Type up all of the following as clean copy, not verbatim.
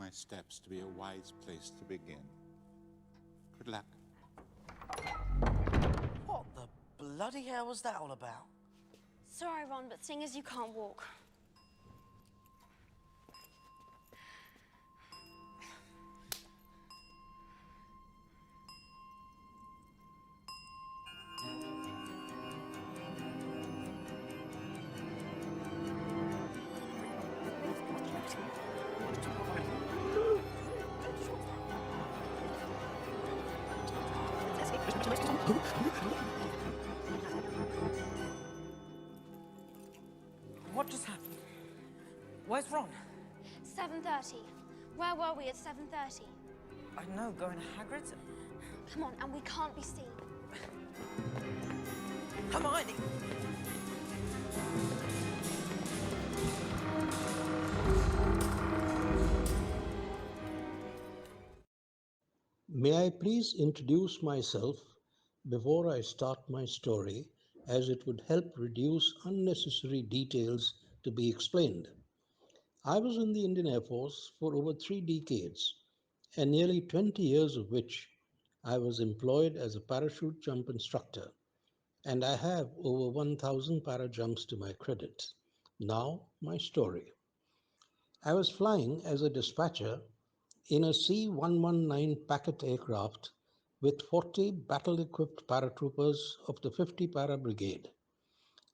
my steps to be a wise place to begin. Good luck. What the bloody hell was that all about? Sorry, Ron, but seeing as you can't walk. What just happened? Where's Ron? 7:30. Where were we at 7:30? I know, going to Hagrid's. Come on, and we can't be seen. Hermione! May I please introduce myself before I start my story, as it would help reduce unnecessary details to be explained. I was in the Indian Air Force for over 3 decades, and nearly 20 years of which I was employed as a parachute jump instructor, and I have over 1,000 para jumps to my credit. Now, my story. I was flying as a dispatcher in a C-119 packet aircraft with 40 battle-equipped paratroopers of the 50 Para Brigade.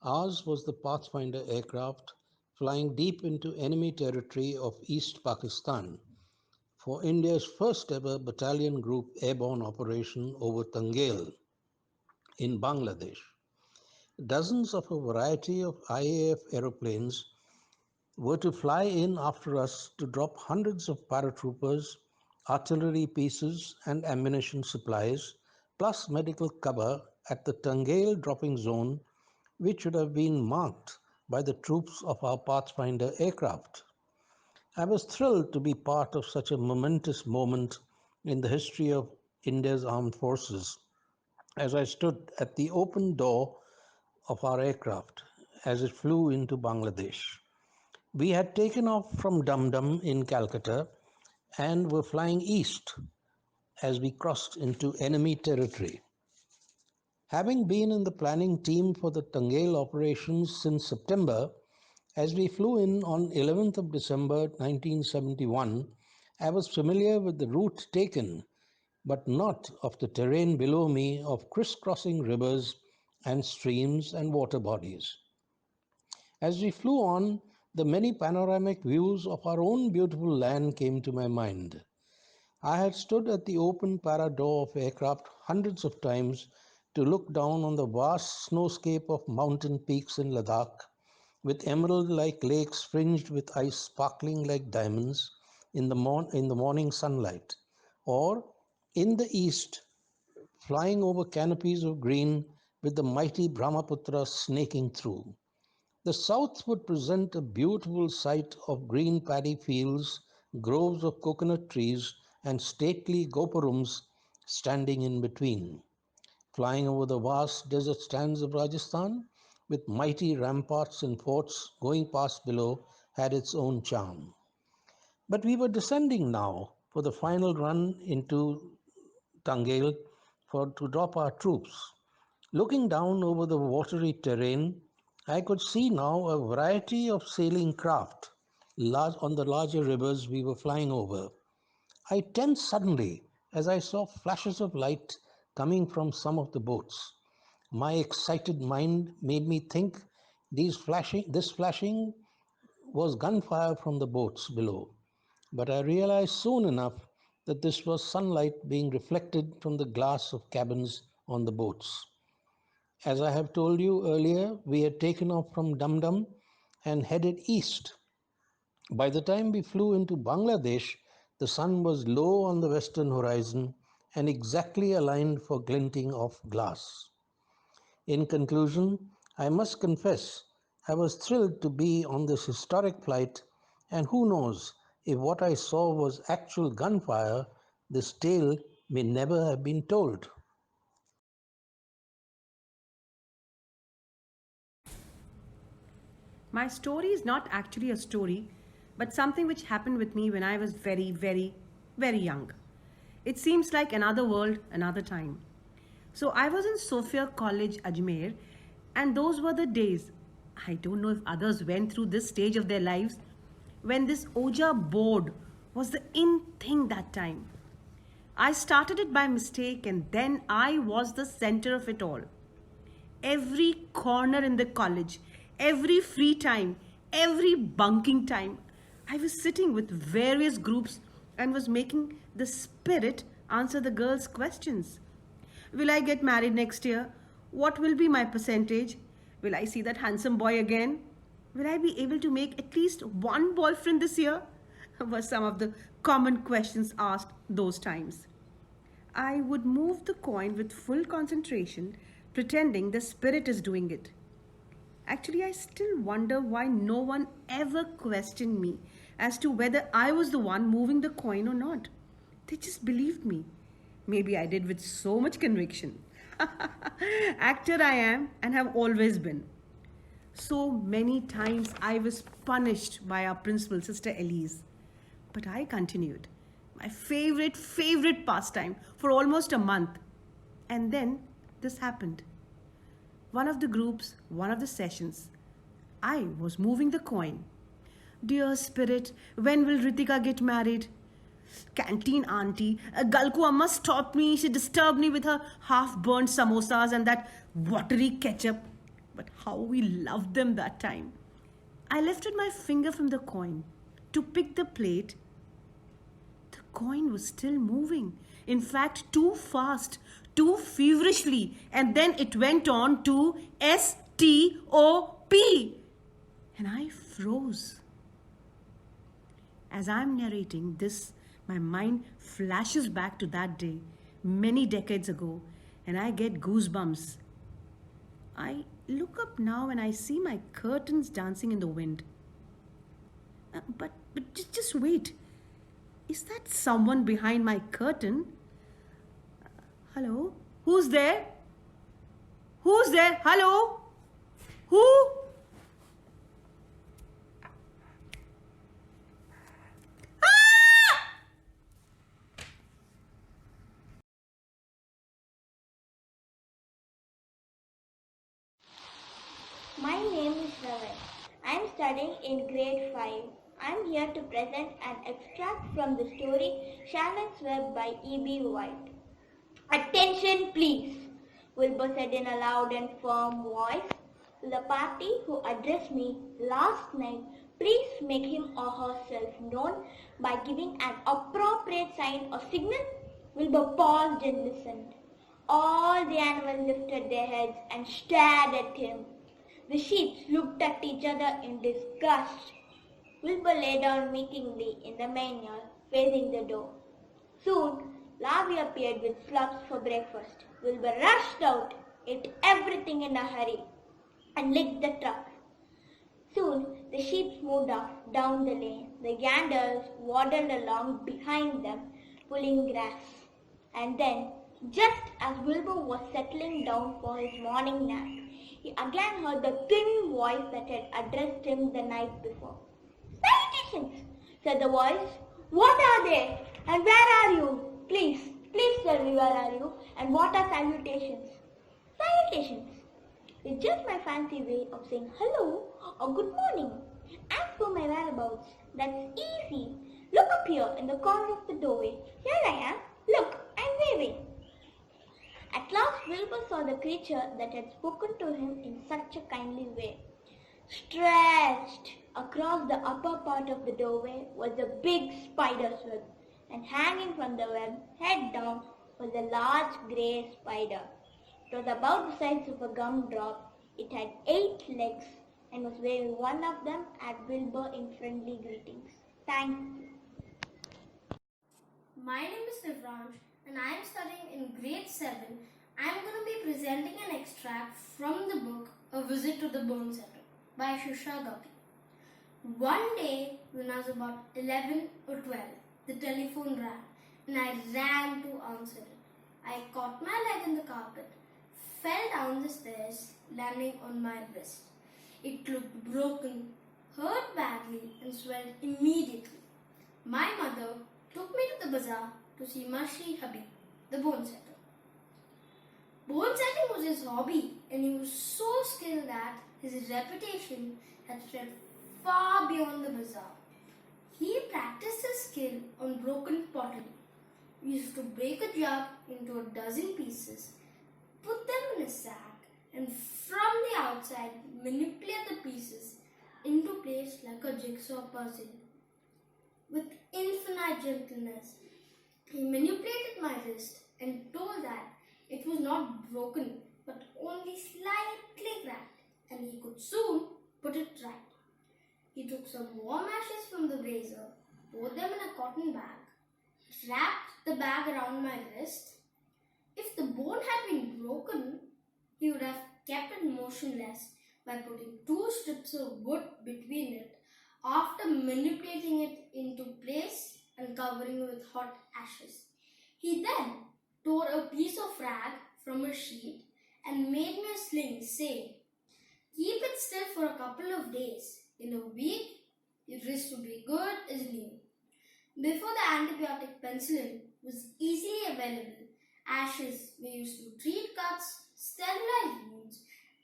Ours was the Pathfinder aircraft flying deep into enemy territory of East Pakistan for India's first ever battalion group airborne operation over Tangail in Bangladesh. Dozens of a variety of IAF aeroplanes were to fly in after us to drop hundreds of paratroopers, artillery pieces, and ammunition supplies, plus medical cover at the Tangail dropping zone, which should have been marked by the troops of our Pathfinder aircraft. I was thrilled to be part of such a momentous moment in the history of India's armed forces as I stood at the open door of our aircraft as it flew into Bangladesh. We had taken off from Dum Dum in Calcutta and were flying east as we crossed into enemy territory. Having been in the planning team for the Tangail operations since September, as we flew in on 11th of December 1971, I was familiar with the route taken, but not of the terrain below me of crisscrossing rivers and streams and water bodies. As we flew on, the many panoramic views of our own beautiful land came to my mind. I had stood at the open para door of aircraft hundreds of times to look down on the vast snowscape of mountain peaks in Ladakh, with emerald-like lakes fringed with ice sparkling like diamonds in the morning sunlight, or in the east, flying over canopies of green with the mighty Brahmaputra snaking through. The south would present a beautiful sight of green paddy fields, groves of coconut trees, and stately gopurams standing in between. Flying over the vast desert stands of Rajasthan, with mighty ramparts and forts going past below, had its own charm. But we were descending now for the final run into Tangail to drop our troops. Looking down over the watery terrain, I could see now a variety of sailing craft on the larger rivers we were flying over. I tensed suddenly as I saw flashes of light coming from some of the boats. My excited mind made me think this flashing was gunfire from the boats below. But I realized soon enough that this was sunlight being reflected from the glass of cabins on the boats. As I have told you earlier, we had taken off from Dum Dum and headed east. By the time we flew into Bangladesh, the sun was low on the western horizon and exactly aligned for glinting of glass. In conclusion, I must confess I was thrilled to be on this historic flight, and who knows, if what I saw was actual gunfire, this tale may never have been told. My story is not actually a story, but something which happened with me when I was very, very, very young. It seems like another world, another time. So I was in Sophia College, Ajmer, and those were the days. I don't know if others went through this stage of their lives when this Oja board was the in thing that time. I started it by mistake and then I was the center of it all. Every corner in the college, every free time, every bunking time, I was sitting with various groups and was making the spirit answer the girls' questions. Will I get married next year? What will be my percentage? Will I see that handsome boy again? Will I be able to make at least one boyfriend this year? Were some of the common questions asked those times. I would move the coin with full concentration, pretending the spirit is doing it. Actually, I still wonder why no one ever questioned me as to whether I was the one moving the coin or not. They just believed me. Maybe I did with so much conviction. Actor I am and have always been. So many times I was punished by our principal, Sister Elise. But I continued. My favorite pastime for almost a month. And then this happened. One of the groups, one of the sessions, I was moving the coin. Dear spirit, when will Ritika get married? Canteen auntie, Galku Amma stopped me. She disturbed me with her half-burnt samosas and that watery ketchup. But how we loved them that time. I lifted my finger from the coin to pick the plate. The coin was still moving. In fact, too fast, too feverishly. And then it went on to S-T-O-P. And I froze. As I'm narrating this, my mind flashes back to that day, many decades ago, and I get goosebumps. I look up now and I see my curtains dancing in the wind. But just wait. Is that someone behind my curtain? Hello? Who's there? Who's there? Hello? Who? My name is Ravi. I am studying in grade 5. I am here to present an extract from the story Shannon's Web by E.B. White. Attention please, Wilbur said in a loud and firm voice. Will the party who addressed me last night please make him or herself known by giving an appropriate sign or signal? Wilbur paused and listened. All the animals lifted their heads and stared at him. The sheep looked at each other in disgust. Wilbur lay down meekly in the manger, facing the door. Soon, Lavi appeared with fluffs for breakfast. Wilbur rushed out, ate everything in a hurry, and licked the truck. Soon, the sheep moved off down the lane. The ganders waddled along behind them, pulling grass. And then, just as Wilbur was settling down for his morning nap, he again heard the thin voice that had addressed him the night before. Salutations, said the voice. What are they? And where are you? Please tell me where are you? And what are salutations? Salutations. It's just my fancy way of saying hello or good morning. As for my whereabouts, that's easy. Look up here in the corner of the doorway. Here I am. Look, I'm waving. At last Wilbur saw the creature that had spoken to him in such a kindly way. Stretched across the upper part of the doorway was a big spider's web, and hanging from the web, head down, was a large grey spider. It was about the size of a gumdrop. It had 8 legs and was waving one of them at Wilbur in friendly greetings. Thank you. My name is Sivransh and I am studying in grade 7. I am going to be presenting an extract from the book A Visit to the Bone Center by Shaurya Chakra. One day when I was about 11 or 12, the telephone rang and I ran to answer it. I caught my leg in the carpet, fell down the stairs, landing on my wrist. It looked broken, hurt badly and swelled immediately. My mother took me to the bazaar to see Mashri Habib, the bone setter. Bone setting was his hobby, and he was so skilled that his reputation had spread far beyond the bazaar. He practiced his skill on broken pottery. He used to break a jug into a dozen pieces, put them in a sack, and from the outside manipulate the pieces into place like a jigsaw puzzle. With infinite gentleness, he manipulated my wrist and told that it was not broken but only slightly cracked, and he could soon put it right. He took some warm ashes from the brazier, poured them in a cotton bag, wrapped the bag around my wrist. If the bone had been broken, he would have kept it motionless by putting 2 strips of wood between it after manipulating it into place and covering it with hot ashes. He then tore a piece of rag from a sheet and made me a sling, saying, "Keep it still for a couple of days. In a week, your wrist will be good as new." Before the antibiotic penicillin was easily available, ashes were used to treat cuts, sterilize wounds,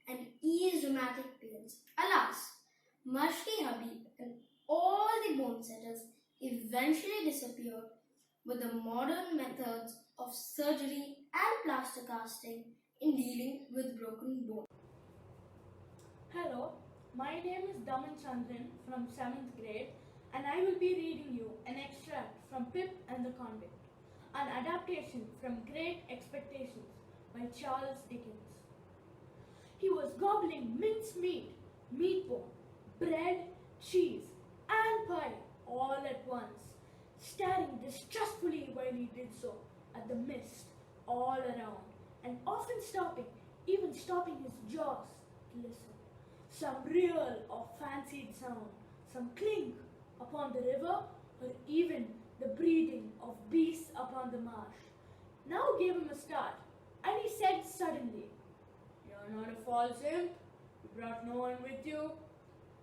and ease rheumatic pains. Alas, Mashri Habib and all the bone setters eventually disappeared with the modern methods of surgery and plaster casting in dealing with broken bone. Hello, my name is Daman Chandran from 7th grade, and I will be reading you an extract from Pip and the Convict, an adaptation from Great Expectations by Charles Dickens. He was gobbling mincemeat, meat bone, bread, cheese, and pie all at once, staring distrustfully while he did so at the mist all around, and often even stopping his jaws to listen. Some real or fancied sound, some clink upon the river, or even the breathing of beasts upon the marsh, now gave him a start, and he said suddenly, "You're not a false imp? You brought no one with you?"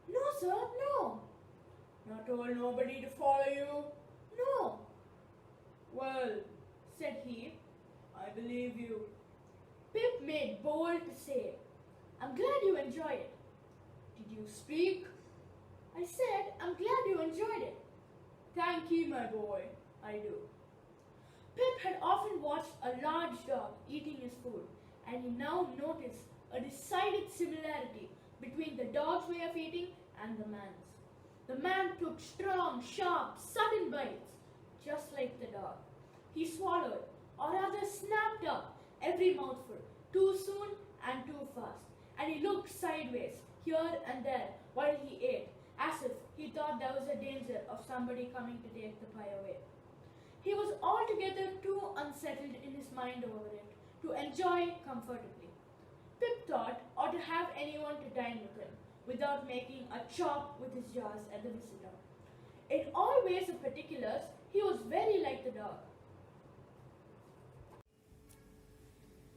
"No, sir, no." "Not told nobody to follow you?" "No." "Well," said he, "I believe you." Pip made bold to say, "I'm glad you enjoy it." "Did you speak?" I said, "I'm glad you enjoyed it." "Thank you, my boy, I do." Pip had often watched a large dog eating his food, and he now noticed a decided similarity between the dog's way of eating and the man's. The man took strong, sharp, sudden bites, just like the dog. He swallowed, or rather snapped up, every mouthful, too soon and too fast, and he looked sideways, here and there, while he ate, as if he thought there was a danger of somebody coming to take the pie away. He was altogether too unsettled in his mind over it to enjoy comfortably. Pip thought ought to have anyone to dine with him, without making a chop with his jaws at the visitor. In all ways of particulars, he was very like the dog.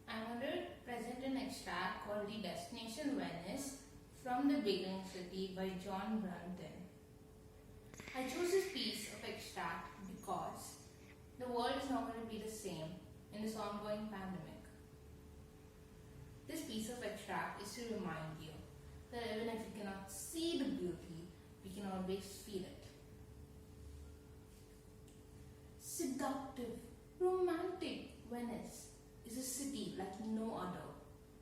I'm going to present an extract called The Destination Venice from the Beginning City by John Brunton. I chose this piece of extract because the world is not going to be the same in this ongoing pandemic. This piece of extract is to remind you that even if we cannot see the beauty, we can always feel it. Seductive, romantic Venice is a city like no other,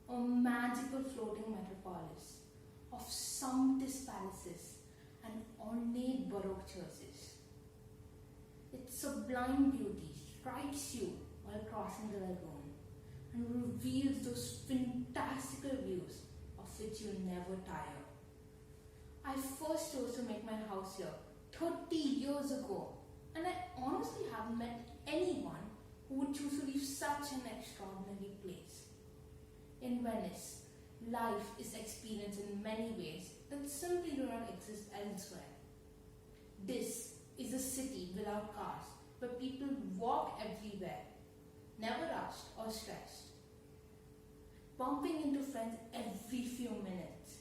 a magical floating metropolis of sumptuous palaces and ornate baroque churches. Its sublime beauty strikes you while crossing the lagoon and reveals those fantastical views of which you never tire. I first chose to make my house here 30 years ago, and I honestly haven't met anyone who would choose to leave such an extraordinary place. In Venice, life is experienced in many ways that simply do not exist elsewhere. This is a city without cars, where people walk everywhere, never rushed or stressed, bumping into friends every few minutes,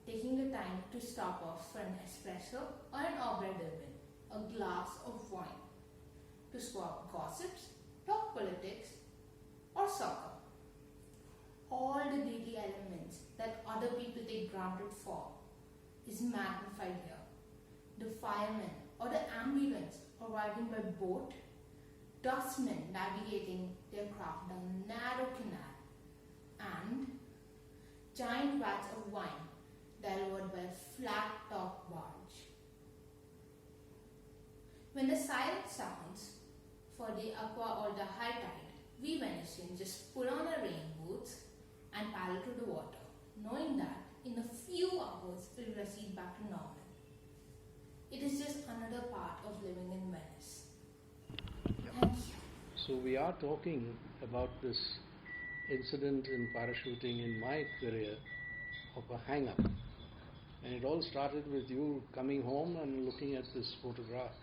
taking the trying to stop off for an espresso or an obra dibin, a glass of wine, to swap gossips, talk politics, or soccer. All the daily elements that other people take granted for is magnified here. The firemen or the ambulance arriving by boat, dustmen navigating their craft down a narrow canal, and giant vats of wine delivered by a flat-top barge. When the siren sounds for the aqua or the high tide, we Venetians just put on our rain boots and paddle to the water, knowing that in a few hours it will recede back to normal. It is just another part of living in Venice. Thank you. So we are talking about this incident in parachuting in my career of a hang-up. And it all started with you coming home and looking at this photograph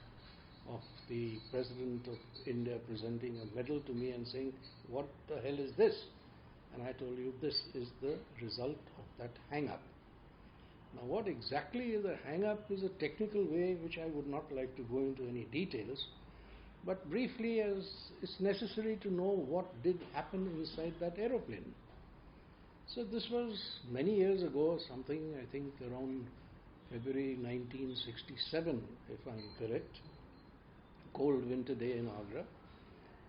of the President of India presenting a medal to me and saying, "What the hell is this?" And I told you, this is the result of that hang-up. Now, what exactly is a hang-up is a technical way which I would not like to go into any details, but briefly, as it's necessary to know what did happen inside that aeroplane. So this was many years ago, something I think around February 1967, if I'm correct, cold winter day in Agra,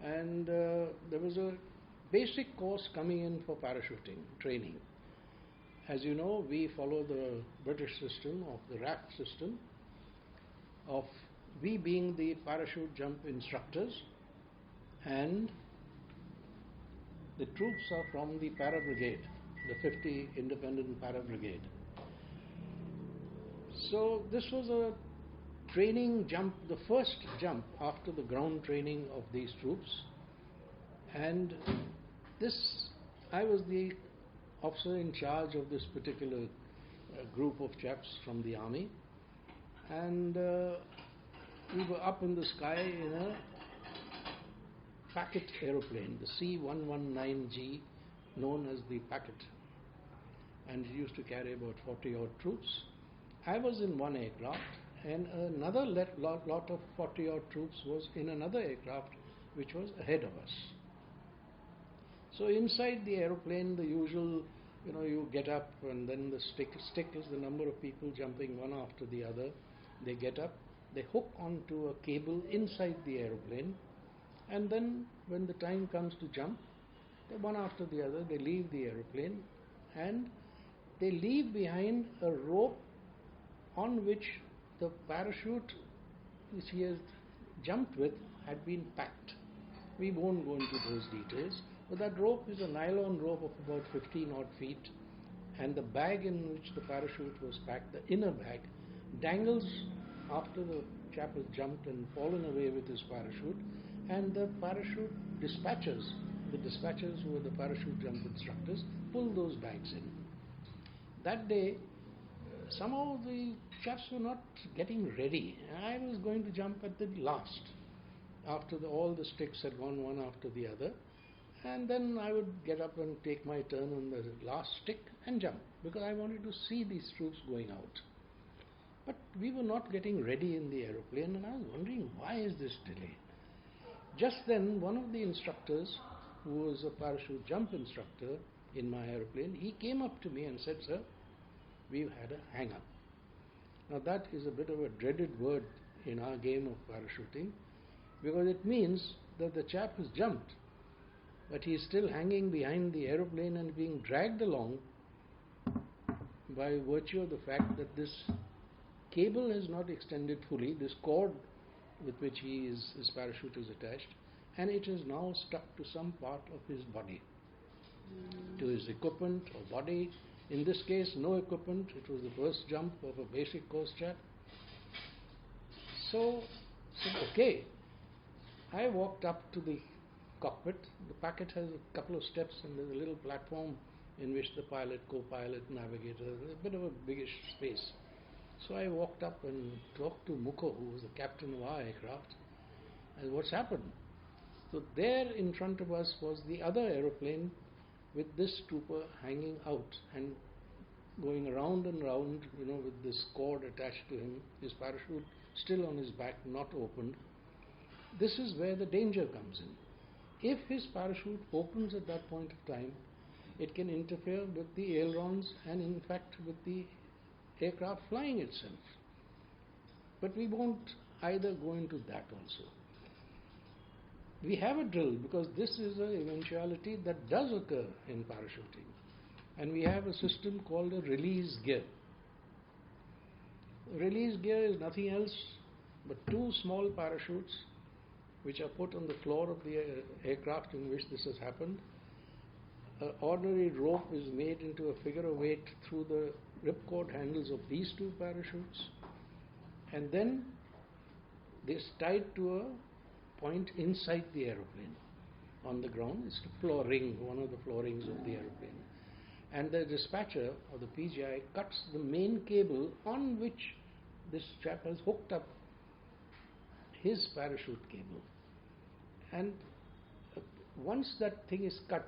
and there was a basic course coming in for parachuting training. As you know, we follow the British system of the RAF system, of we being the parachute jump instructors, and the troops are from the para brigade, the 50 independent para brigade. So this was a training jump, the first jump after the ground training of these troops, and I was the officer in charge of this particular group of chaps from the army, and we were up in the sky in a packet aeroplane, the C-119G, known as the packet, and it used to carry about 40 odd troops. I was in one aircraft, and another lot of 40 odd troops was in another aircraft which was ahead of us. So inside the aeroplane, the usual, you get up, and then the stick is the number of people jumping one after the other. They get up, they hook onto a cable inside the aeroplane, and then when the time comes to jump, they one after the other, they leave the aeroplane, and they leave behind a rope on which the parachute which he has jumped with had been packed. We won't go into those details, but that rope is a nylon rope of about 15 odd feet, and the bag in which the parachute was packed, the inner bag, dangles after the chap has jumped and fallen away with his parachute, and the parachute dispatchers, who were the parachute jump instructors, pull those bags in. That day, somehow the chaps were not getting ready. I was going to jump at the last, after all the sticks had gone one after the other, and then I would get up and take my turn on the last stick and jump, because I wanted to see these troops going out. But we were not getting ready in the aeroplane, and I was wondering, why is this delay? Just then, one of the instructors, who was a parachute jump instructor in my aeroplane, he came up to me and said, "Sir, we've had a hang-up." Now that is a bit of a dreaded word in our game of parachuting, because it means that the chap has jumped, but he is still hanging behind the aeroplane and being dragged along by virtue of the fact that this cable has not extended fully, this cord with which his parachute is attached, and it is now stuck to some part of his body, to his equipment or body. In this case, no equipment. It was the first jump of a basic course chap. So, okay. I walked up to the cockpit. The packet has a couple of steps, and there's a little platform in which the pilot, co-pilot, navigator, there's a bit of a biggish space. So I walked up and talked to Mukho, who was the captain of our aircraft, and what's happened. So there in front of us was the other aeroplane with this trooper hanging out, and going round and round, with this cord attached to him, his parachute still on his back, not opened. This is where the danger comes in. If his parachute opens at that point of time, it can interfere with the ailerons and in fact with the aircraft flying itself. But we won't either go into that also. We have a drill because this is an eventuality that does occur in parachuting. And we have a system called a release gear. Release gear is nothing else but two small parachutes which are put on the floor of the aircraft in which this has happened. An ordinary rope is made into a figure of 8 through the ripcord handles of these two parachutes, and then this tied to a point inside the aeroplane on the ground. It's the flooring, one of the floorings of the aeroplane. And the dispatcher or the PGI cuts the main cable on which this chap has hooked up his parachute cable. And once that thing is cut,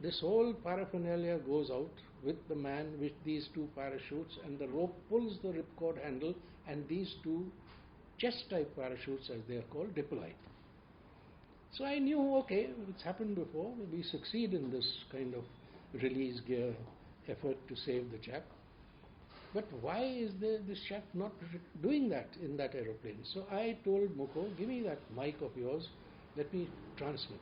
this whole paraphernalia goes out with the man with these two parachutes, and the rope pulls the ripcord handle, and these two chest-type parachutes, as they are called, deploy. So I knew, okay, it's happened before. We succeed in this kind of release gear effort to save the chap. But why is this chap not doing that in that aeroplane? So I told Mukho, give me that mic of yours, let me transmit.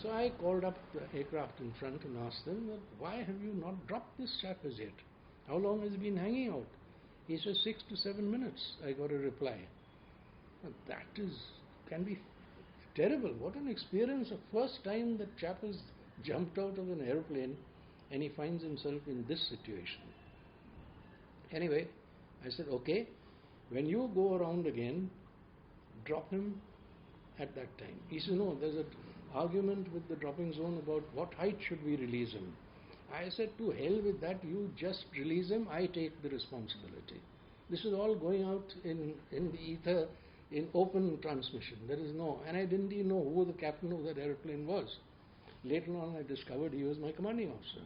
So I called up the aircraft in front and asked them, why have you not dropped this chap as yet? How long has he been hanging out? He says 6 to 7 minutes. I got a reply. And that can be terrible. What an experience. The first time that chap has jumped out of an aeroplane and he finds himself in this situation. Anyway, I said, okay, when you go around again, drop him at that time. He said, no, there's an argument with the dropping zone about what height should we release him. I said, to hell with that, you just release him, I take the responsibility. This is all going out in the ether in open transmission. There is no, and I didn't even know who the captain of that aeroplane was. Later on I discovered he was my commanding officer.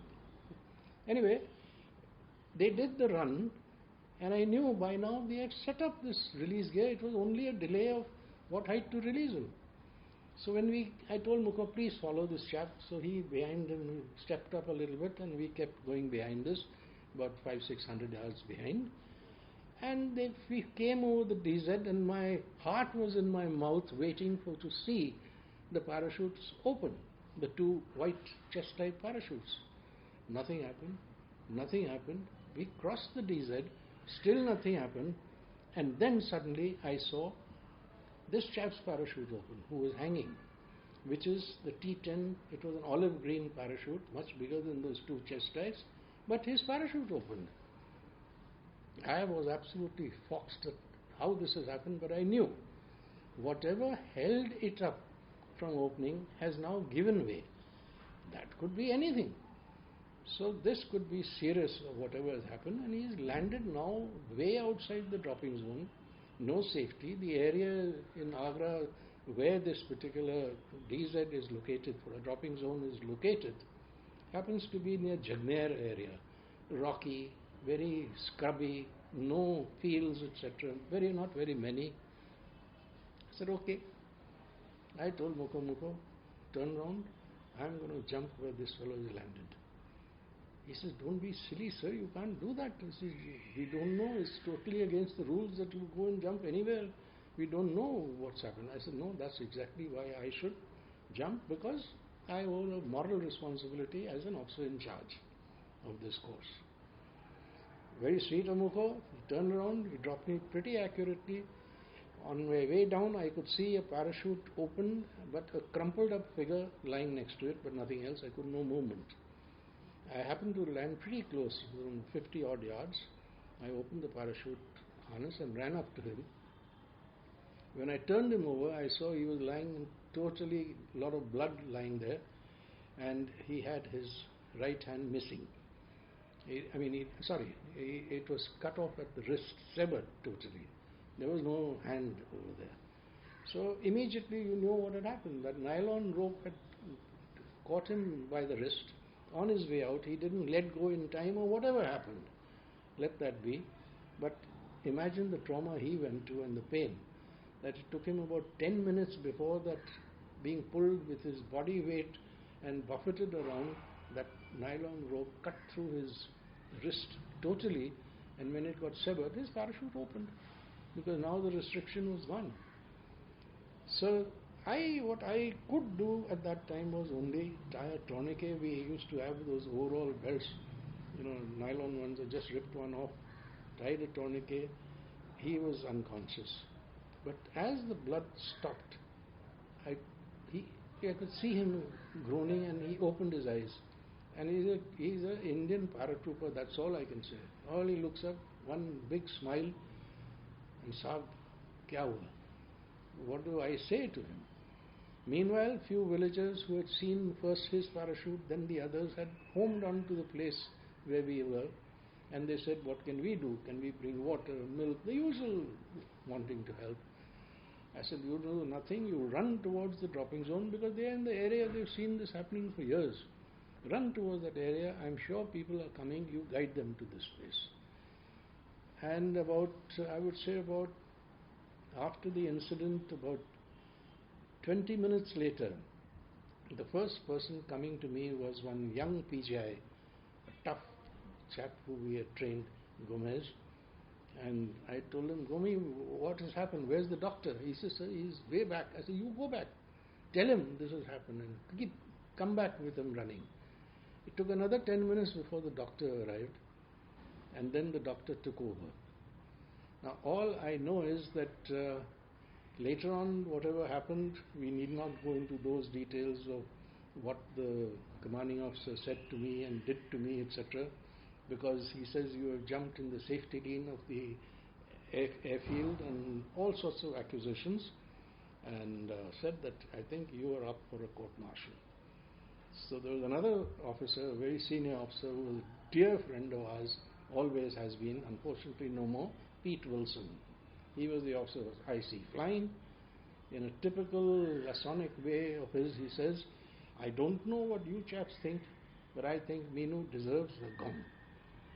Anyway, they did the run, and I knew by now they had set up this release gear. It was only a delay of what height to release him. So I told Mukho, please follow this chap. So he behind him stepped up a little bit, and we kept going behind this, about 500-600 yards behind. And we came over the DZ, and my heart was in my mouth waiting to see the parachutes open, the two white chest-type parachutes. Nothing happened. Nothing happened. We crossed the DZ, still nothing happened, and then suddenly I saw this chap's parachute open, who was hanging, which is the T10. It was an olive green parachute, much bigger than those two chest types, but his parachute opened. I was absolutely foxed at how this has happened, but I knew whatever held it up from opening has now given way. That could be anything. So this could be serious of whatever has happened, and he's landed now way outside the dropping zone. No safety. The area in Agra where this particular DZ is located, for a dropping zone is located, happens to be near Jagner area. Rocky, very scrubby, no fields, etc. Not very many. I said, okay. I told Mukho, turn around, I'm going to jump where this fellow is landed. He says, don't be silly, sir, you can't do that. He says, we don't know, it's totally against the rules that you go and jump anywhere. We don't know what's happened. I said, no, that's exactly why I should jump, because I owe a moral responsibility as an officer in charge of this course. Very sweet of Mukho. He turned around, he dropped me pretty accurately. On my way down, I could see a parachute open, but a crumpled up figure lying next to it, but nothing else. I could no movement. I happened to land pretty close, around 50 odd yards. I opened the parachute harness and ran up to him. When I turned him over, I saw he was lying totally, a lot of blood lying there, and he had his right hand missing. It was cut off at the wrist, severed totally. There was no hand over there. So immediately you know what had happened. That nylon rope had caught him by the wrist, on his way out, he didn't let go in time or whatever happened. Let that be. But imagine the trauma he went to and the pain. That it took him about 10 minutes before that, being pulled with his body weight and buffeted around, that nylon rope cut through his wrist totally, and when it got severed, his parachute opened, because now the restriction was gone. So what I could do at that time was only tie a tourniquet. We used to have those overall belts, nylon ones. I just ripped one off, tied a tourniquet. He was unconscious. But as the blood stopped, I could see him groaning, and he opened his eyes. And he's an Indian paratrooper, that's all I can say. All he looks up, one big smile, and Saab, kya hua? What do I say to him? Meanwhile, few villagers who had seen first his parachute, then the others, had homed on to the place where we were, and they said, what can we do? Can we bring water, milk, the usual wanting to help. I said, you do nothing, you run towards the dropping zone, because they are in the area, they've seen this happening for years. Run towards that area, I'm sure people are coming, you guide them to this place. And after the incident, about 20 minutes later, the first person coming to me was one young PGI, a tough chap who we had trained, Gomez. And I told him, Gomi, what has happened? Where's the doctor? He says, sir, he's way back. I said, you go back. Tell him this has happened and come back with him running. It took another 10 minutes before the doctor arrived, and then the doctor took over. Now, all I know is that later on, whatever happened, we need not go into those details of what the commanding officer said to me and did to me, etc., because he says you have jumped in the safety lane of the airfield and all sorts of accusations, and said that I think you are up for a court-martial. So there was another officer, a very senior officer, who was a dear friend of ours, always has been, unfortunately no more, Pete Wilson. He was the officer of IC flying. In a typical Lasonic way of his, he says, I don't know what you chaps think, but I think Meenu deserves a gong.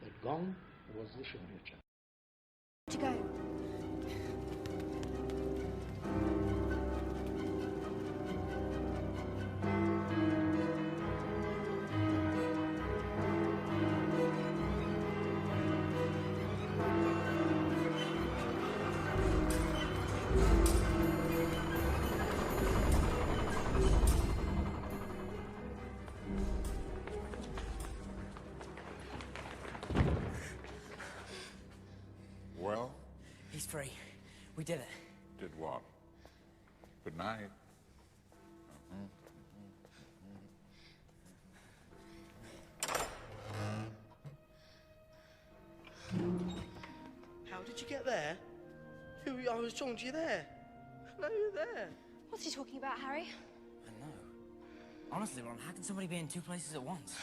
That gong was the Shaurya Chakra. To go. Well, He's free. We did it. did what? Good night. How did you get there? I was talking to you there. No, you're there. What's he talking about, Harry? I know. Honestly, Ron, how can somebody be in two places at once?